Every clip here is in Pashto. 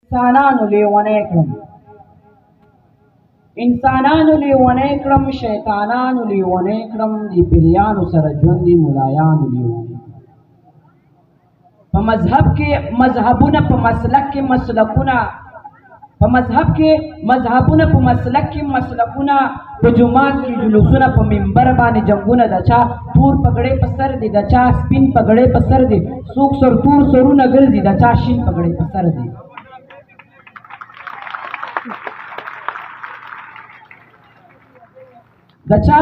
انسانانو لیونی کړم انسانانو لیونی کړم شیطانانو لیونی کړم دی پیریانو سره ژوند دی ملایانو لیونی په مذهب کې مذهبونه په مسلک کې مسلکونه په مذهب کې مذهبونه په مسلک کې مسلکونه په جمعات کې جلوسونه په منبر باندې جنگونه د چا تور پګړې په سر دي د چا سپین پګړې په سر دي څوک سر تور سرونه ګرځي د چا شین پګړې په سر دي د چا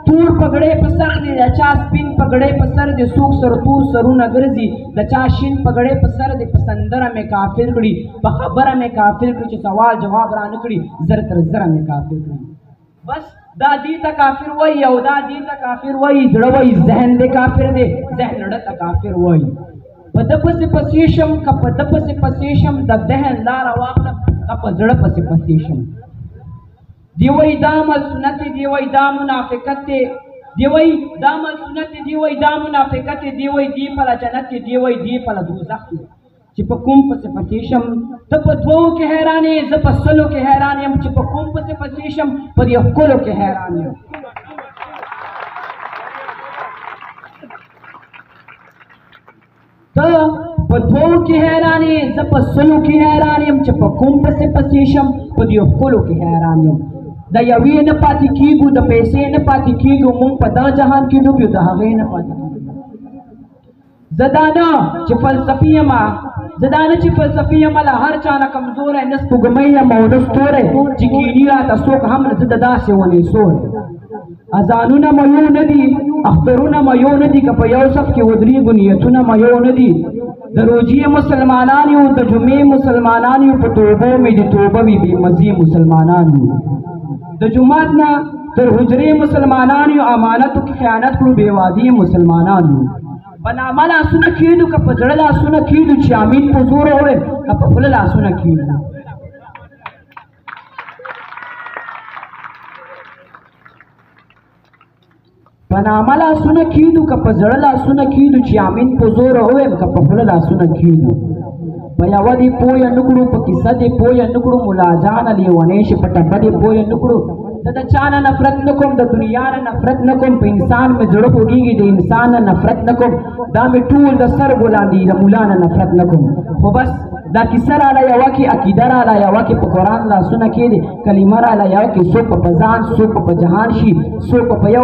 تور پګړې په سر دي د چا سپین پګړې په سر دي څوک سر تور سرونه ګرځي د چا شین پګړې په سر دي په سندره مې کافر کړي په خبره مې کافر کړي چې سوال جواب را نه کړي زر تر زره مې کافر کړي بس دا دې ته کافر وایي او دا دې ته کافر وایي زړه وایي ذهن دې کافر دی ذهن زړه ته کافر وایي په ده پسې پسې شم که په ده پسې پسې شم د ذهن لاره واخلم که په زړه پسې پسې شم دی وای دا عمل سنت دی وای دا منافقت دی وای دا عمل سنت دی وای دا منافقت دی وای دی په جنت دی وای دی په دوزخ چې په کوم پسې پسې شم ته په دوو کې حیران یې زه په سلو کې حیران یم چې په کوم پسې پسې شم په دې ښکلو کې حیران یم ته په دوو کې حیران یې زه په سلو کې حیران یم چې په کوم پسې پسې شم په دې ښکلو کې حیران یم د یوې نه پاتې کېږو د پیسې نه پاتې کېږو مونږ په دا جهان کې ډوب یو د هغې نه پاتې کېږو زه دا نه چې فلسفي یم زه دا نه چې فلسفي یم له هر چا نه کمزوری نه سپوږمۍ یم او نه ستوری چې کیني راته څوک هم نه زه د داسې ونې سوری اذانونه مو یو نه دي اخترونه مو یو نه دي که په یو صف کې ودرېږو نیتونه مو یو نه دي د روجې مسلمانان یو د جمعې مسلمانان یو په توبو مې د توبه وي بې مزې مسلمانان یو د جمعات نه تر حجرې مسلمانان یو امانتو کې خیانت کړو بې وادي مسلمانان یو په نامه لاسونه کښېږدو که په زړه لاسونه کښېږدو چې امین په زور وړم که په خوله لاسونه کښېږدو په نامه لاسونه کښېږدو که په زړه لاسونه کښېږدو چې امین په زور ووایم که په خوله لاسونه کښېږدو په یوه دې پویه نه کړو په کیسه دې پویه نه کړو ملا جانه لیونی شي په ټپه دې پویه نه کړو زه د چا نه نفرت نه کوم د دنیا نه نفرت نه کوم په انسان مې زړه خوږېږي د انسان نه نفرت نه کوم دا مې ټول د سر ګلان دي د ملا نه نفرت نه کوم خو بس دا کیسه راله یوه کې عقیده راله یوه کې په قرآن لاسونه کښېږدي کلمه راله یوه کې څوک په ځان څوک په جهان شي څوک په یو